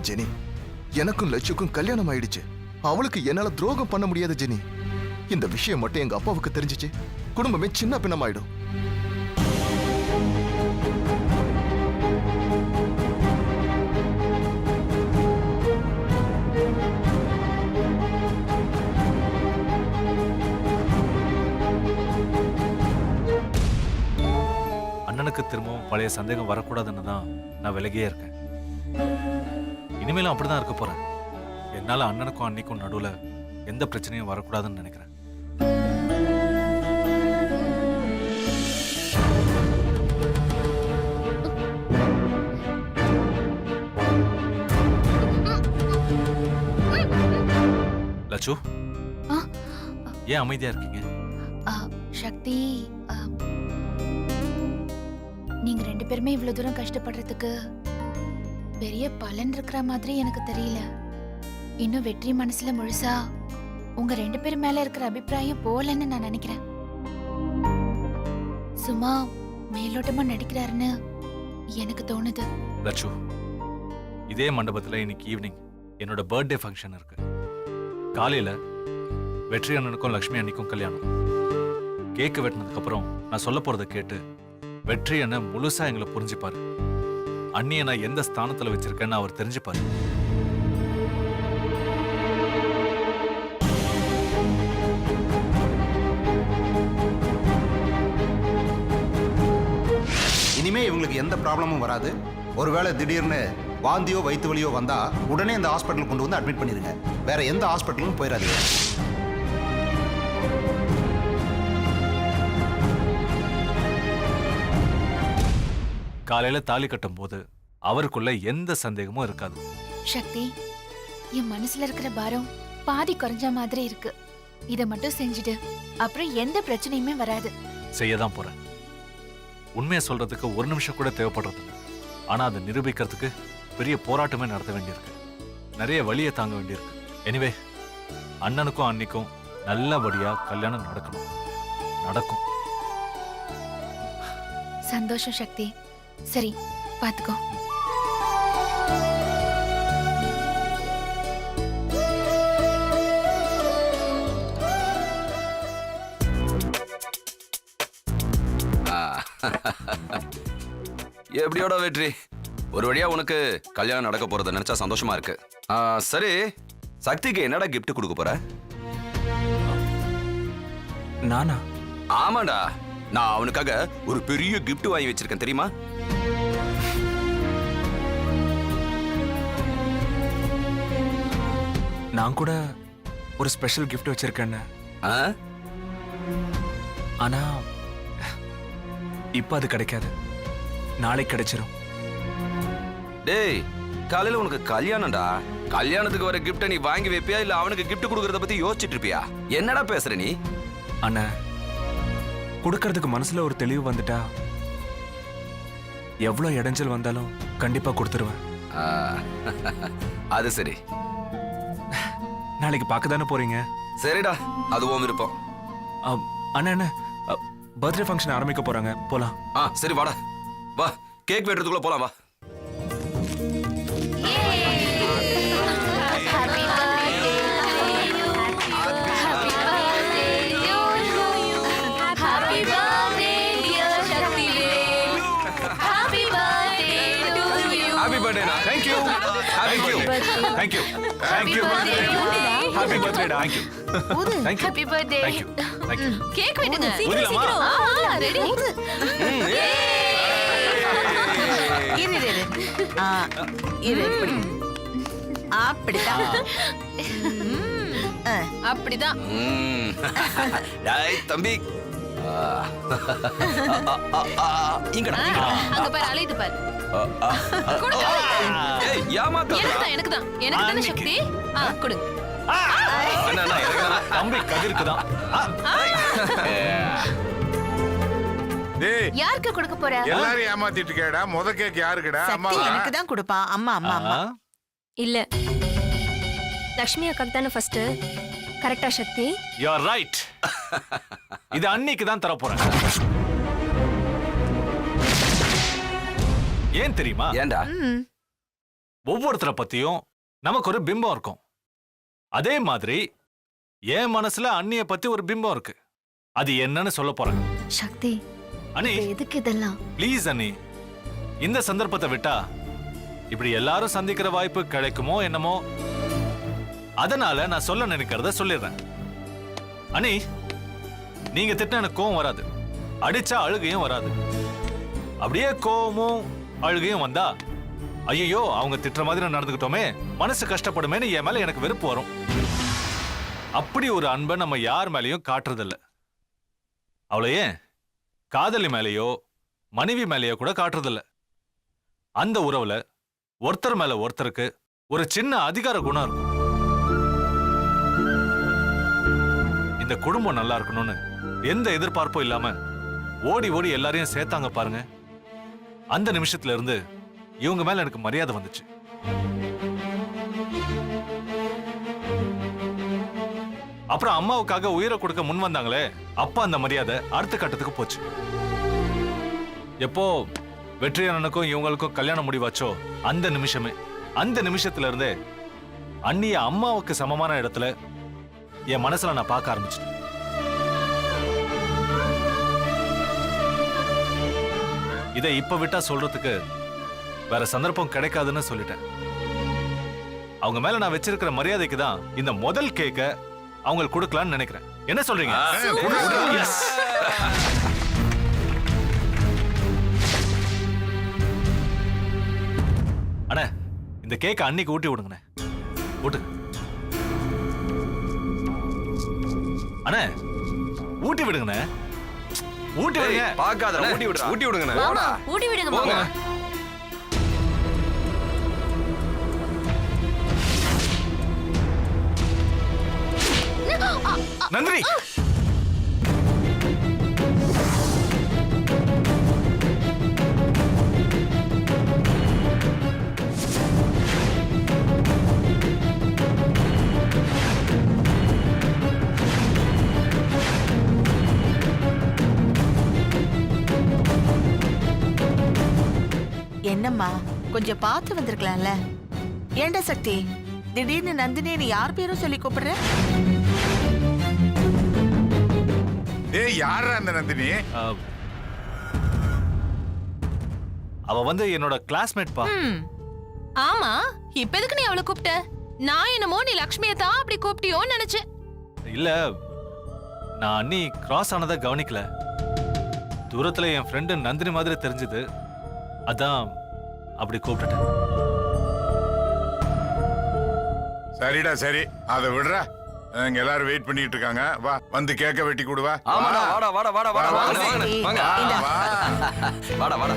Jenny, எனக்கும் லட்சுக்கும் கல்யாணம் ஆயிடுச்சு. அவளுக்கு என்னால துரோகம் பண்ண முடியாது ஜெனி. இந்த விஷயம் மட்டும் எங்க அப்பாவுக்கு தெரிஞ்சிச்சு, குடும்பமே சின்ன பின்னமாயிடும். அண்ணனுக்கு திரும்பவும் பழைய சந்தேகம் வரக்கூடாதுன்னு தான் நான் விலகியே இருக்கேன். இனிமேலும் அப்படிதான் இருக்க போறேன். என்னால அண்ணனுக்கும் அன்னிக்கும் நடுவுல எந்த பிரச்சனையும் வரக்கூடாதுன்னு நினைக்கிறேன். லட்சு, ஏன் அமைதியா இருக்கீங்க? சக்தி, நீங்க ரெண்டு பேருமே இவ்வளவு தூரம் கஷ்டப்படுறதுக்கு பெரிய பலன் இருக்கிற மாதிரி எனக்கு தெரியல. இன்னும் வெற்றி மனசுல முழுசா உங்க ரெண்டு பேர் மேல இருக்கிற அபிப்பிராயம் போலன்னு நான் நினைக்கிறேன். சும்மா மேலோட்டமா நடிக்கிறாருன்னு எனக்கு தோணுது. லட்சு, இதே மண்டபத்துல இன்னைக்கு ஈவினிங் என்னோட பர்த்டே ஃபங்க்ஷன் இருக்கு. காலையில வெற்றி அண்ணனுக்கும் லக்ஷ்மி அண்ணிக்கும் கல்யாணம். கேக்கு வெட்டினதுக்கு அப்புறம் நான் சொல்ல போறதை கேட்டு வெற்றி அண்ணன் முழுசா எங்களை புரிஞ்சுப்பாரு. அண்ணியை நான் எந்த ஸ்தானத்துல வச்சிருக்கேன்னு அவர் தெரிஞ்சுப்பாரு. இனிமே இவங்களுக்கு எந்த ப்ராப்ளமும் வராது. ஒருவேளை திடீர்னு வாந்தியோ வயிற்று வலியோ வந்தா உடனே இந்த ஹாஸ்பிட்டல் கொண்டு வந்து அட்மிட் பண்ணிருங்க. வேற எந்த ஹாஸ்பிட்டலும் போயிடாதீங்க. காலையில தாலி கட்டும் போது அவருக்குள்ள எந்த சந்தேகமும் இருக்காது. சக்தி, என் மனசுல இருக்கிற பாரம் பாதி குறைஞ்ச மாதிரி இருக்கு. இத மட்டும் செஞ்சுட்டு அப்புறம் எந்த பிரச்சனையுமே வராது. செய்யதான் போறேன். உண்மையை சொல்றதுக்கு ஒரு நிமிஷம் கூட தேவைப்படுறது. ஆனா அதை நிரூபிக்கிறதுக்கு பெரிய போராட்டமே நடத்த வேண்டியிருக்கு. நிறைய வலியை தாங்க வேண்டியிருக்கு. எனிவே, அண்ணனுக்கும் அன்னிக்கும் நல்லபடியா கல்யாணம் நடக்கணும். நடக்கும். சந்தோஷம் சக்தி. சரி, பாத்துக்கோ. எப்படியோட வெற்றி, ஒரு வழியா உனக்கு கல்யாணம் நடக்க போறத நினைச்சா சந்தோஷமா இருக்கு. சரி, சக்திக்கு என்னடா கிஃப்ட் கொடுக்க போற? நானா? ஆமாண்டா, நான் அவனுக்காக ஒரு பெரிய கிஃப்ட் வாங்கி வச்சிருக்கேன் தெரியுமா? நான் கூட ஒரு ஸ்பெஷல் கிஃப்ட் வச்சிருக்கேன். ஆனா இப்ப அது கிடைக்காது. நாளைக்கு கிடைச்சிரும். டேய், காலையில உனக்கு கல்யாணம்டா. கல்யாணத்துக்கு வர கிஃப்ட நீ வாங்கி வைப்பியா இல்ல அவனுக்கு கிஃப்ட் கொடுக்கறத பத்தி யோசிச்சுட்டு இருப்பியா? என்னடா பேசுற நீ? அண்ணா, கொடுக்கறதுக்கு மனசுல ஒரு தெளிவு வந்துட்டா எவ்வளவு இடைஞ்சல் வந்தாலும் கண்டிப்பா கொடுத்துருவேன். அது சரி. நாளைக்கு பார்க்க தானே போறீங்க? சரிடா, அதுவும் விருப்பம். அண்ணா அண்ணா, பர்த்டே ஃபங்க்ஷன் ஆரம்பிக்க போறாங்க, போலாம். சரி வாடா, வா, கேக் வெட்டுறதுக்குள்ள போலாம், வா. Thank you. Thank you. Thank you. Thank you. Happy birthday. Thank you. Thank you. Happy birthday. Thank you. Thank you. Cake வெட்டுங்க. ஊதிலாமா? ரெடி. இரு இப்படி. அப்படிதான். அப்படிதான். டேய் தம்பி. இங்கடா. அங்க பாரு, அலையுது பாரு. ஏய், ஏமாத்தாதடா. எனக்கு தான சக்தி. கொடுங்க. அண்ணா, தம்பி கதிருக்கு தான். டேய், யாருக்கு கொடுக்க போற? எல்லாரும் ஏமாத்திட்டு இருக்கேடா. முத கேக் யாருக்குடா? அம்மா. சக்தி எனக்கு தான் கொடுப்பா. அம்மா அம்மா அம்மா. இல்ல, லக்ஷ்மி அக்காக்கு தானே ஃபர்ஸ்ட். கரெக்டா சக்தி? You are right. இது அன்னைக்கு தான் தரப்போறேன். ஏன் தெரியுமா? ஏன்டா? ஒவ்வொருத்தரை பத்தியும் நமக்கு ஒரு பிம்பம் இருக்கும். அதே மாதிரி என் மனசுல அண்ணிய பத்தி ஒரு பிம்பம் இருக்கு. அது என்னன்னு சொல்ல போறேன். சக்தி, அண்ணி எதுக்கு இதெல்லாம்? ப்ளீஸ் அண்ணி, இந்த சந்தர்ப்பத்தை விட்டா இப்படி எல்லாரும் சந்திக்கிற வாய்ப்பு கிடைக்குமோ என்னமோ. அதனால நான் சொல்ல நினைக்கிறத சொல்லிடுறேன். அண்ணி, நீங்க திட்ட எனக்கு கோவம் வராது, அடிச்சா அழுகையும் வராது. அப்படியே கோவமும் அழுகையும் வந்தா, ஐயோ அவங்க திட்டுற மாதிரி நடந்துக்கிட்டோமே, மனசு கஷ்டப்படுமேன்னு என் மேல எனக்கு வெறுப்பு வரும். அப்படி ஒரு அன்பை நம்ம யார் மேலேயும் காட்டுறதில்ல. அவளை ஏன் காதலி மேலேயோ மனைவி மேலேயோ கூட காட்டுறதில்ல. அந்த உறவுல ஒருத்தர் மேல ஒருத்தருக்கு ஒரு சின்ன அதிகார குணம் இருக்கும். இந்த குடும்பம் நல்லா இருக்கணும்னு எந்த எதிர்பார்ப்பும் இல்லாம ஓடி ஓடி எல்லாரையும் சேர்த்தாங்க பாருங்க. அந்த நிமிஷத்துல இருந்து இவங்க மேல எனக்கு மரியாதை வந்துச்சு. அப்புறம் அம்மாவுக்காக உயிரை கொடுக்க முன் வந்தாங்களே, அப்ப அந்த மரியாதை அடுத்த கட்டத்துக்கு போச்சு. எப்போ வெற்றியானனுக்கும் இவங்களுக்கும் கல்யாணம் முடிவாச்சோ அந்த நிமிஷத்துல இருந்தே அண்ணிய அம்மாவுக்கு சமமான இடத்துல என் மனசுல நான் பார்க்க ஆரம்பிச்சிட்டேன். இதை இப்ப விட்டா சொல்றதுக்கு வேற சந்தர்ப்பம் கிடைக்காதுன்னு சொல்லிட்டேன். அவங்க மேல நான் வச்சிருக்கிற மரியாதைக்கு தான் இந்த முதல் கேக்க அவங்களுக்கு கொடுக்கலாம்னு நினைக்கிறேன். என்ன சொல்றீங்க? Yes. அண்ணே, இந்த கேக்க அன்னைக்கு ஊட்டி விடுங்கண்ணே. ஊட்டுங்க அண்ணே, ஊட்டி விடுங்கண்ணே. ஊட்டி விடுங்க. பாக்காத, ஊட்டி விடுறா. ஊட்டி விடுங்கண்ணே. ஊட்டி விடுங்க போங்க. நந்தினி, என்னம்மா, கொஞ்சம் பார்த்து வந்திருக்கலாம்ல. ஏண்டா சக்தி, திடீர்னு நந்தினின்னு யார் பேரும் சொல்லி கூப்பிடுற? ஏய், யாரா அந்த நந்தினி? அவ வந்து என்னோட கிளாஸ்மேட் பா. ஆமா, இப்ப எதுக்கு நீ அவளை கூப்பிட்ட? நான் என்னமோ நீ லக்ஷ்மியை தான் அப்படி கூப்பிட்டியோன்னு நினைச்சேன். இல்ல, நான் அண்ணி கிராஸ் ஆனதை கவனிக்கல. தூரத்துல என் ஃப்ரெண்டு நந்தினி மாதிரி தெரிஞ்சது, அதான் அப்படி கூப்பிட்டுட்டேன். சரிடா, சரி, அதை விடுறா. இங்க எல்லாரும் வெயிட் பண்ணிட்டு இருக்காங்க. வா, வந்து கேக்க வெட்டி கொடுவா. ஆமாடா, வாடா வாடா வாடா வாடா வா, வாங்க, சரி. வாங்க, வாங்க. வாடா வாடா.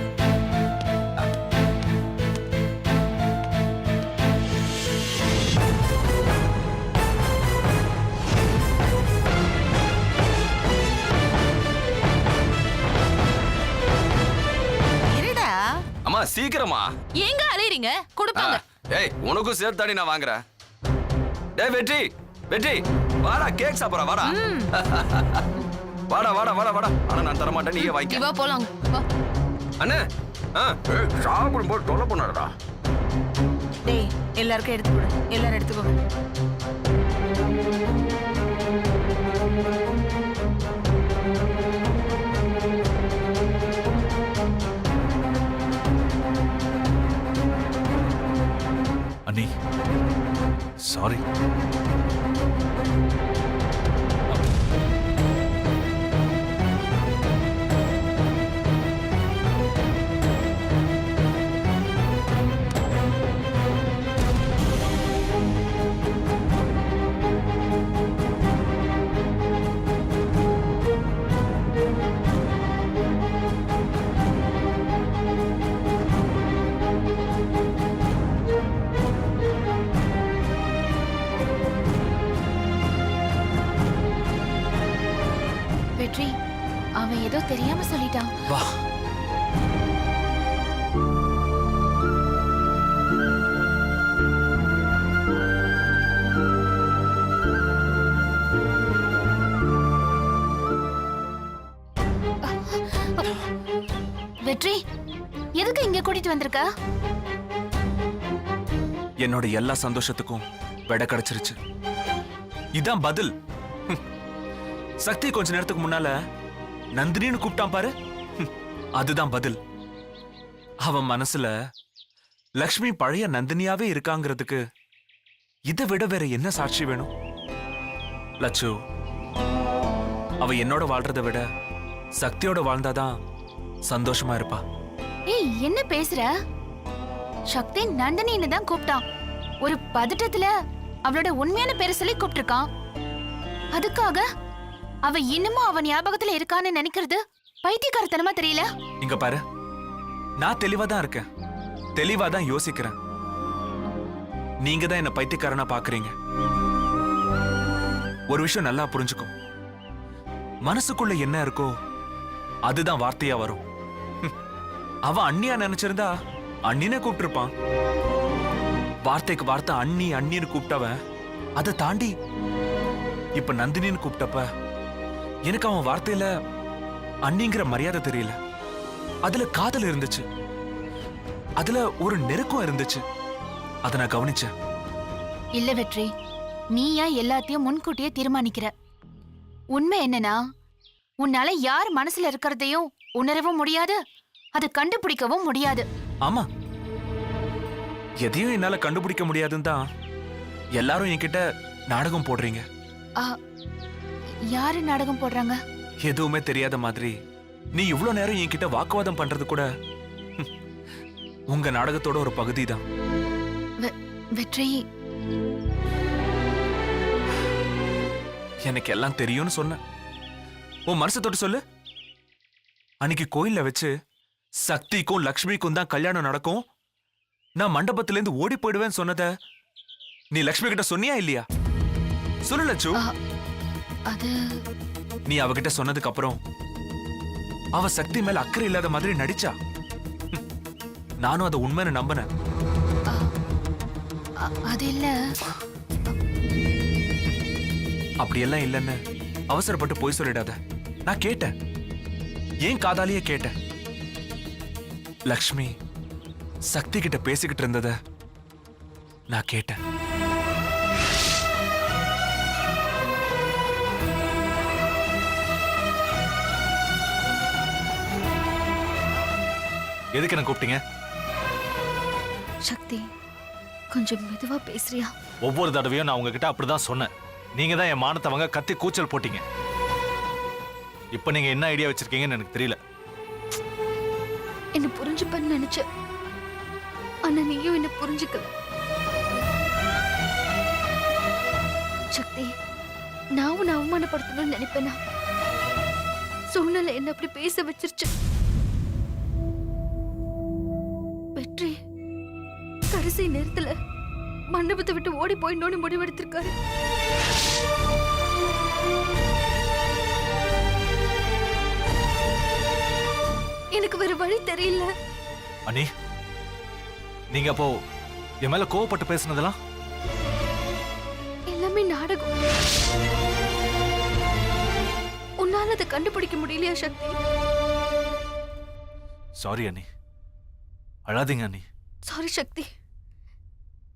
இருடா. அம்மா சீக்கிரமா. எங்க அலையறீங்க? கொடுப்பாங்க. ஏய், உனக்கும் சேர்த்தாடி நான் வாங்குறேன். டேய் வெற்றி, வெற்றி வாடா, கேக் சாப்பிடுறா. வாடா வாடா வாடா வாடா வாடா. ஆனா நான் தர மாட்டேன், நீயே வாங்கிக்க. இவா போலாம். வா. அண்ணே, சாப்பிடும் போது தொலை பண்ணாடா. டேய், எல்லாருக்கும் எடுத்து கொடு. எல்லாரும் எடுத்துக்கோங்க. அண்ணி, சாரி. வெற்றி, அவன் ஏதோ தெரியாம சொல்லிட்டான். வா. வெற்றி எதுக்கு இங்க கூட்டிட்டு வந்திருக்க? என்னோட எல்லா சந்தோஷத்துக்கும் விடை கிடைச்சிருச்சு. இதான் பதில். சக்தி கொஞ்ச நேரத்துக்கு முன்னால நந்தினின்னு கூப்பிட்டான் பாரு, அதுதான் பதில். அவன் மனசுல லக்ஷ்மி பழைய நந்தினியாவே இருக்காங்கிறதுக்கு இதை விட வேற என்ன சாட்சி வேணும்? லட்சு, அவ என்னோட வாழ்றதை விட சக்தியோட வாழ்ந்தாதான் சந்தோஷமா இருப்பா. ஏய், என்ன பேசுற? சக்தி நந்தினின்னு தான் கூப்பிட்டான். ஒரு பதட்டத்துல அவளோட உண்மையான பேரை சொல்லி கூப்பிட்டிருக்கான். அதுக்காக அவ இன்னமும் அவன் ஞாபகத்துல இருக்கான்னு நினைக்கிறது பைத்தியக்காரத்தனமா தெரியல? இங்க பாரு, நான் தெளிவா தான் இருக்கேன், தெளிவா தான் யோசிக்கிறேன். நீங்க தான் என்ன பைத்தியக்காரனா பாக்குறீங்க. ஒரு விஷயம் நல்லா புரிஞ்சுக்கும், மனசுக்குள்ள என்ன இருக்கோ அதுதான் வார்த்தையா வரும். அவன் அண்ணியா நினைச்சிருந்தா அண்ணினே கூப்பிட்டிருப்பான். வார்த்தைக்கு வார்த்தை அண்ணி அண்ணின்னு கூப்பிட்டவன் அதை தாண்டி இப்ப நந்தினின்னு கூப்பிட்டப்ப எனக்கு அவன் வார்த்தையில அண்ணிங்கிற மரியாதை தெரியல, அதுல காதல் இருந்துச்சு, அதுல ஒரு நெருக்கம் இருந்துச்சு. அதை நான் கவனிச்சேன். இல்ல வெற்றி, நீ ஏன் எல்லாத்தையும் முன்கூட்டியே தீர்மானிக்கிற? உண்மை என்னன்னா, உன்னால யார் மனசுல இருக்கிறதையும் உணரவும் முடியாது, அதை கண்டுபிடிக்கவும் முடியாது. ஆமா, எதையும் என்னால கண்டுபிடிக்க முடியாதுன்னு தான் எல்லாரும் என்கிட்ட நாடகம் போடுறீங்க. ஆ, யாரு நாடகம் போடுறாங்க? எதுவுமே தெரியாத மாதிரி நீ இவ்வளவு நேரம் என்கிட்ட வாக்குவாதம் பண்றது கூட உங்க நாடகத்தோட ஒரு பகுதி தான். வெற்றி, எனக்கு எல்லாம் தெரியும்னு சொன்ன. உன் மனசை தொட்டு சொல்லு. அன்னைக்கு கோயில்ல வச்சு சக்திக்கும் லக்ஷ்மிக்கும் தான் கல்யாணம் நடக்கும், நான் மண்டபத்துல இருந்து ஓடி போயிடுவேன்னு சொன்னத நீ லக்ஷ்மி கிட்ட சொன்னியா இல்லையா? சொல்லு லட்சு. அது நீ அவகிட்ட சொன்னதுக்கு அப்புறம் அவ சக்தி மேல அக்கறை இல்லாத மாதிரி நடிச்சா. நானும் அதை உண்மைன்னு நம்பினேன். அது இல்ல. அப்படியெல்லாம் இல்லைன்னு அவசரப்பட்டு போய் சொல்லிடாத. நான் கேட்டேன், ஏன் காதாலேயே கேட்டேன். லக்ஷ்மி சக்தி கிட்ட பேசிக்கிட்டு இருந்தத நான் கேட்டேன். எதுக்கு என்ன கூப்பிட்டீங்க? சக்தி, கொஞ்சம் மெதுவா பேசுறியா? ஒவ்வொரு தடவையும் நான் உங்ககிட்ட அப்படிதான் சொன்னேன். நீங்க தான் என் மானத்தவங்க கத்தி கூச்சல் போட்டீங்க. இப்ப நீங்க என்ன ஐடியா வச்சிருக்கீங்கன்னு எனக்கு தெரியல. என்ன புரிஞ்சுப்பன்னு நினைச்ச, ஆனா நீயும் என்ன புரிஞ்சுக்கல. சக்தி, நான் உன்னை அவமானப்படுத்தணும்னு நினைப்பேனா? சூழ்நிலை என்ன அப்படி பேச வச்சிருச்சு. வெற்றி கடைசி நேரத்துல மண்டபத்தை விட்டு ஓடி போயிடணும்னு முடிவெடுத்திருக்காரு. எனக்கு வேற வழி தெரியல. அனி, நீங்க அப்போ என் மேல கோவப்பட்டு பேசுனதெல்லாம் எல்லாமே நாடகம். உன்னால அதை கண்டுபிடிக்க முடியலையா சக்தி? சாரி அனி, அழாதீங்க அனி. சாரி சக்தி,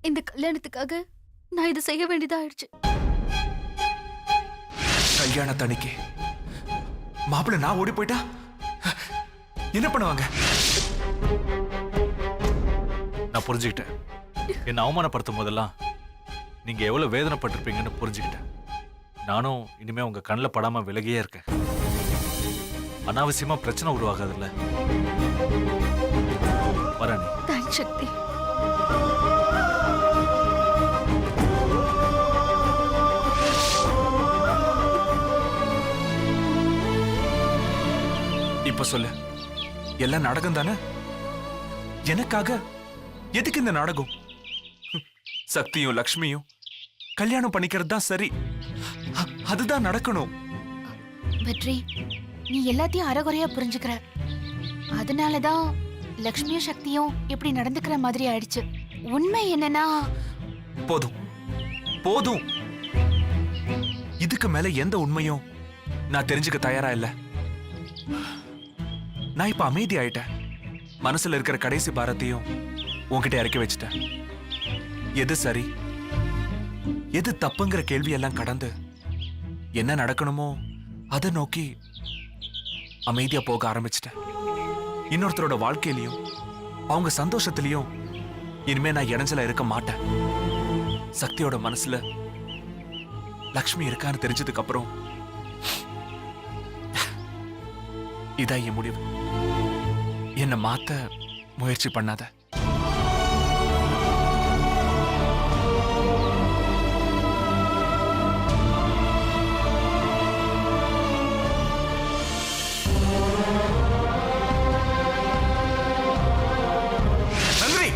இந்த கல்யாணத்துக்காக நான் இதை செய்ய வேண்டியதா ஆயிடுச்சு. கல்யாணத்தன்னைக்கு மாப்பிள்ளை நான் ஓடி போயிட்டா என்ன பண்ணுவாங்க? நான் புரிஞ்சுக்கிட்டேன். என்னை அவமானப்படுத்தும் போதெல்லாம் நீங்க எவ்வளவு வேதனைப்பட்டிருப்பீங்கன்னு புரிஞ்சுக்கிட்டேன். நானும் இனிமே உங்க கண்ணில் படாம விலகியே இருக்கேன். அனாவசியமா பிரச்சனை உருவாகாதுல்ல. வரேன். தேங்க்ஸ் சக்தி. இப்ப சொல்லு, எல்லாம் நாடகம் தானே? எனக்காக எதுக்கு இந்த நாடகம்? சக்தியும் லக்ஷ்மியும் கல்யாணம் பண்ணிக்கிறது தான் சரி, அதுதான் நடக்கணும். வெற்றி, நீ எல்லாத்தையும் அறகுறையா புரிஞ்சுக்கிற. அதனாலதான் லக்ஷ்மியும் சக்தியும் இப்படி நடந்துக்கிற மாதிரி ஆயிடுச்சு. உண்மை என்னன்னா, போதும் போதும், இதுக்கு மேல எந்த உண்மையும் நான் தெரிஞ்சுக்க தயாரா இல்ல. நான் இப்ப அமைதி ஆயிட்டேன். மனசுல இருக்கிற கடைசி பாரத்தையும் உன்கிட்ட இறக்கி வச்சுட்டேன். எது சரி எது தப்புங்கிற கேள்வி எல்லாம் கடந்து என்ன நடக்கணுமோ அதை நோக்கி அமைதியா போக ஆரம்பிச்சிட்டேன். இன்னொருத்தரோட வாழ்க்கையிலையும் அவங்க சந்தோஷத்திலையும் இனிமே நான் இடைஞ்சலா இருக்க மாட்டேன். சக்தியோட மனசுல லக்ஷ்மி இருக்கான்னு தெரிஞ்சதுக்கு அப்புறம் இதான் என் முடிவு. என்னை மாத்த முயற்சி பண்ணாத. நந்தினி,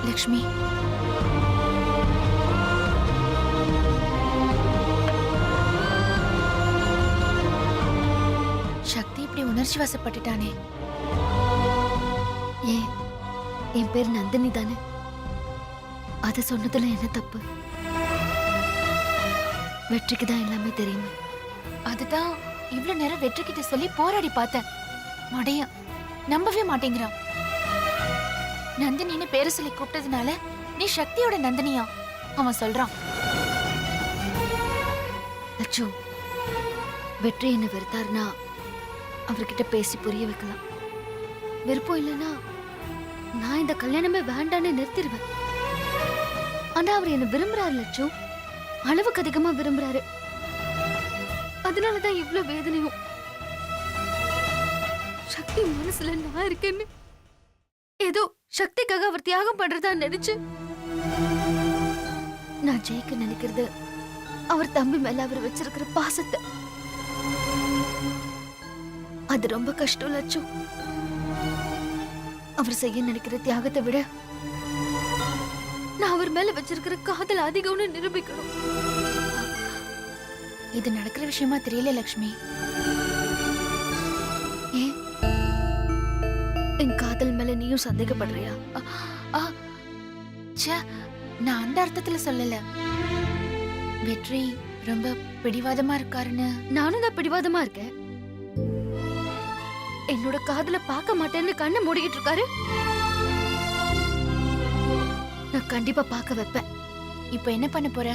லக்ஷ்மி, சக்தி இப்படி உணர்ச்சி வசப்பட்டுட்டானே. ஏன் என் பேர் நந்தினி தானே? அத சொன்னதுல என்ன தப்பு? வெற்றிக்கு தான் எல்லாமே தெரியுமே. அதுதான் இவ்வளவு நேரம் வெற்றி கிட்ட சொல்லி போராடி பார்த்தேன். மடைய நம்பவே மாட்டேங்கிறான். நந்தினின்னு பேரை சொல்லி கூப்பிட்டதுனால நீ சக்தியோட நந்தினியா அவன் சொல்றான். லட்சு, வெற்றி என்ன வெறுத்தாருன்னா அவர்கிட்ட பேசி புரிய வைக்கலாம். விருப்பம் இல்லைன்னா நான் இந்த கல்யாணமே வேண்டான்னு நிறுத்திடுவேன். ஆனா அவர் என்ன விரும்புறாரு லட்சு, அளவுக்கு அதிகமா விரும்புறாரு. அதனாலதான் இவ்வளவு வேதனையும். சக்தி மனசுல நான் இருக்கேன்னு ஏதோ சக்திக்காக அவர் தியாகம் பண்றதா நினைச்சு நான் ஜெயிக்க நினைக்கிறது அவர் தம்பி மேல அவர் வச்சிருக்கிற பாசத்தை. அது ரொம்ப கஷ்டம் லட்சு. அவர் செய்ய நினைக்கிற தியாகத்தை விட நான் அவர் மேல வச்சிருக்கிற காதல் அதிகம்னு நிரூபிக்கணும். இது நடக்கிற விஷயமா தெரியல லக்ஷ்மி. ஏன் என் காதல் மேல நீயும் சந்தேகப்படுறியா? ஆ, ச்சே, நான் அந்த அர்த்தத்துல சொல்லல. வெற்றி ரொம்ப பிடிவாதமா இருக்காருன்னு. நானும் தான் பிடிவாதமா இருக்கேன். என்னோட காதல பார்க்க மாட்டேன்னு கண்ணை மூடிக்கிட்டு இருக்காரு. நான் கண்டிப்பா பார்க்க வைப்பேன். இப்ப என்ன பண்ண போற?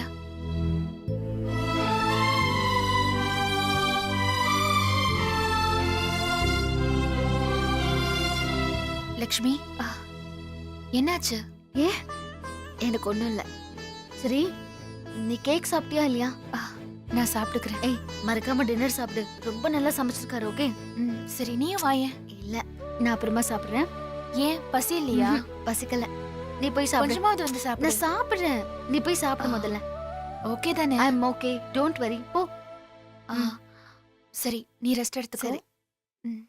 லக்ஷ்மி, என்னாச்சு? ஏ எனக்கு ஒண்ணும் இல்ல. சரி, நீ கேக் சாப்பிட்டியா இல்லையா? நான் சாப்பிட்டுக்கிறேன். ஏய், மறக்காம டின்னர் சாப்பிடு. ரொம்ப நல்லா சமைச்சிருக்காரு. ஓகே? சரி, நீயும் வாயேன். இல்ல, நான் அப்புறமா சாப்பிடுறேன். ஏன் பசி இல்லையா? பசிக்கல. நீ போய் சாப்பிடு. கொஞ்சமாவது வந்து சாப்பிடு. நான் சாப்பிடுறேன். நீ போய் சாப்பிடு முதல்ல. ஓகே தானே? ஐ அம் ஓகே. Don't worry. போ. சரி, நீ ரெஸ்ட் எடுத்துக்கோ. சரி. ம்.